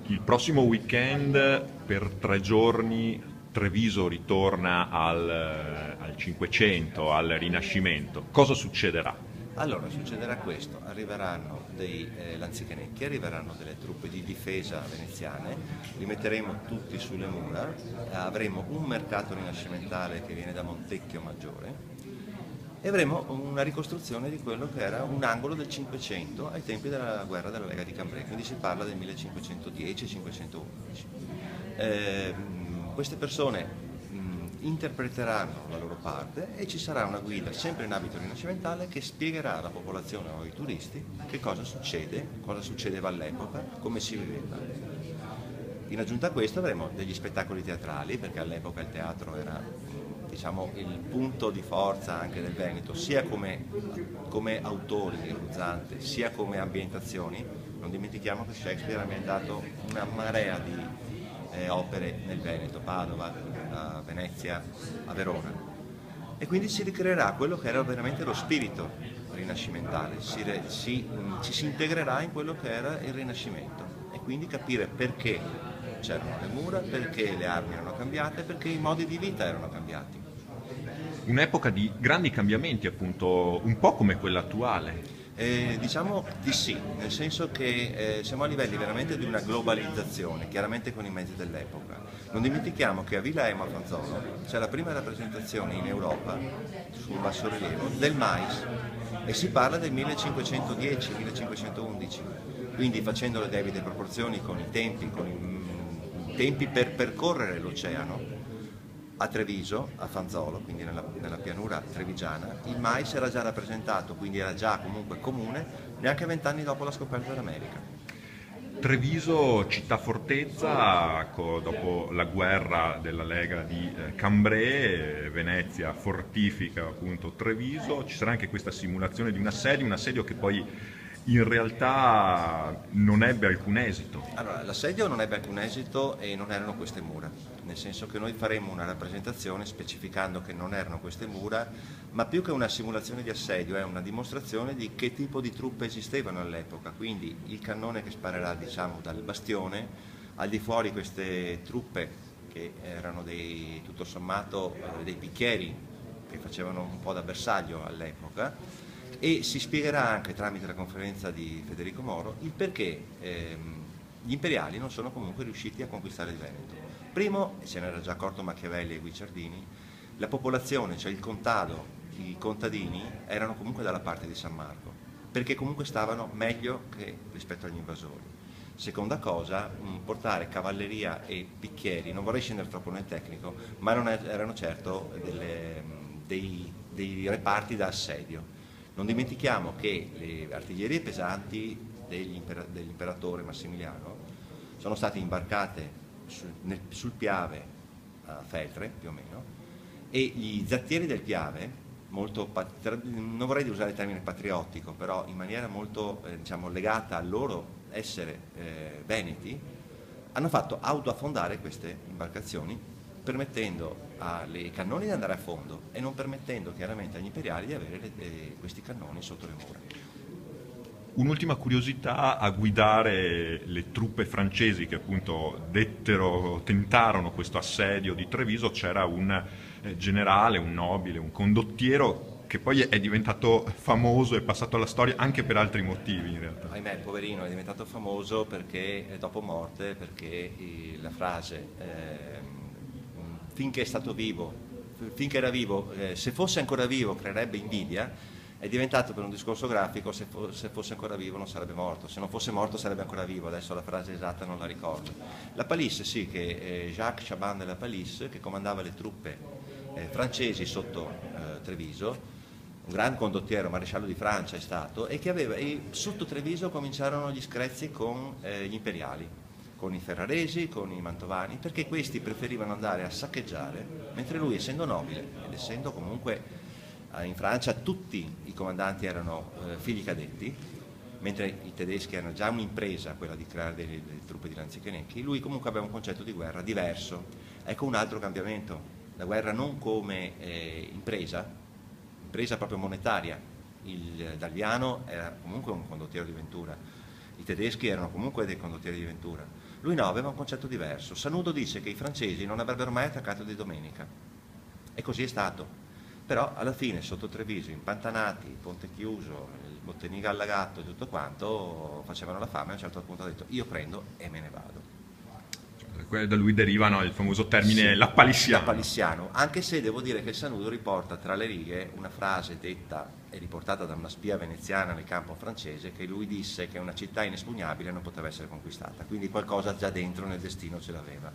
Il prossimo weekend per 3 giorni Treviso ritorna al 500, al Rinascimento. Cosa succederà? Allora, succederà questo, arriveranno dei lanzichenecchi, arriveranno delle truppe di difesa veneziane, li metteremo tutti sulle mura, avremo un mercato rinascimentale che viene da Montecchio Maggiore e avremo una ricostruzione di quello che era un angolo del 500 ai tempi della guerra della Lega di Cambrai, quindi si parla del 1510-1511. Queste persone interpreteranno la loro parte e ci sarà una guida sempre in abito rinascimentale che spiegherà alla popolazione o ai turisti che cosa succede, cosa succedeva all'epoca, come si viveva. In aggiunta a questo avremo degli spettacoli teatrali, perché all'epoca il teatro era, diciamo, il punto di forza anche del Veneto, sia come autori di Ruzzante, sia come ambientazioni. Non dimentichiamo che Shakespeare ha ambientato una marea di opere nel Veneto, Padova, a Venezia, a Verona. E quindi si ricreerà quello che era veramente lo spirito rinascimentale, ci si integrerà in quello che era il Rinascimento e quindi capire perché c'erano le mura, perché le armi erano cambiate, perché i modi di vita erano cambiati. Un'epoca di grandi cambiamenti, appunto, un po' come quella attuale. Diciamo di sì, nel senso che siamo a livelli veramente di una globalizzazione, chiaramente con i mezzi dell'epoca. Non dimentichiamo che a Villa Emo a Fanzolo c'è la prima rappresentazione in Europa sul bassorilievo del mais e si parla del 1510-1511, quindi facendo le debite proporzioni con i tempi, tempi per percorrere l'oceano. A Treviso, a Fanzolo, quindi nella pianura trevigiana, il mais era già rappresentato, quindi era già comunque comune, neanche 20 anni dopo la scoperta dell'America. Treviso, città fortezza, dopo la guerra della Lega di Cambrai, Venezia fortifica appunto Treviso, ci sarà anche questa simulazione di un assedio che poi in realtà non ebbe alcun esito. Allora, l'assedio non ebbe alcun esito e non erano queste mura, nel senso che noi faremo una rappresentazione specificando che non erano queste mura, ma più che una simulazione di assedio è una dimostrazione di che tipo di truppe esistevano all'epoca, quindi il cannone che sparerà, diciamo, dal bastione, al di fuori queste truppe che erano tutto sommato dei picchieri che facevano un po' da bersaglio all'epoca, e si spiegherà anche tramite la conferenza di Federico Moro il perché gli imperiali non sono comunque riusciti a conquistare il Veneto. Primo, e se ne era già accorto Machiavelli e Guicciardini, la popolazione, cioè il contado, i contadini erano comunque dalla parte di San Marco, perché comunque stavano meglio che rispetto agli invasori. Seconda cosa, portare cavalleria e picchieri, non vorrei scendere troppo nel tecnico, ma non erano certo dei reparti da assedio. Non dimentichiamo che le artiglierie pesanti dell'imperatore Massimiliano sono state imbarcate sul Piave a Feltre, più o meno, e gli zattieri del Piave, non vorrei usare il termine patriottico, però in maniera molto diciamo, legata al loro essere veneti, hanno fatto autoaffondare queste imbarcazioni permettendo ai cannoni di andare a fondo e non permettendo chiaramente agli imperiali di avere questi cannoni sotto le mura. Un'ultima curiosità: a guidare le truppe francesi che appunto tentarono questo assedio di Treviso c'era un generale, un nobile, un condottiero che poi è diventato famoso, è passato alla storia anche per altri motivi in realtà. Ahimè, poverino, è diventato famoso perché dopo morte, perché la frase finché è stato vivo, finché era vivo, se fosse ancora vivo creerebbe invidia, è diventato per un discorso grafico se fosse ancora vivo non sarebbe morto, se non fosse morto sarebbe ancora vivo, adesso la frase esatta non la ricordo. La Palisse, sì, che Jacques Chaban de la Palisse, che comandava le truppe francesi sotto Treviso, un gran condottiero, maresciallo di Francia è stato, e sotto Treviso cominciarono gli screzi con gli imperiali, con i ferraresi, con i mantovani, perché questi preferivano andare a saccheggiare, mentre lui, essendo nobile ed essendo comunque in Francia tutti i comandanti erano figli cadetti, mentre i tedeschi erano già un'impresa quella di creare delle truppe di lanzichenecchi, lui comunque aveva un concetto di guerra diverso. Ecco un altro cambiamento: la guerra non come impresa proprio monetaria. Il Dalviano era comunque un condottiero di Ventura, i tedeschi erano comunque dei condottieri di Ventura, Lui no, aveva un concetto diverso. Sanudo dice che i francesi non avrebbero mai attaccato di domenica, e così è stato. Però alla fine sotto Treviso, impantanati, ponte chiuso, il Botteniga allagato e tutto quanto, facevano la fame, a un certo punto ha detto io prendo e me ne vado. Da lui derivano il famoso termine Sì, lapalissiano. lapalissiano, anche se devo dire che il Sanudo riporta tra le righe una frase detta e riportata da una spia veneziana nel campo francese, che lui disse che una città inespugnabile non poteva essere conquistata, quindi qualcosa già dentro nel destino ce l'aveva.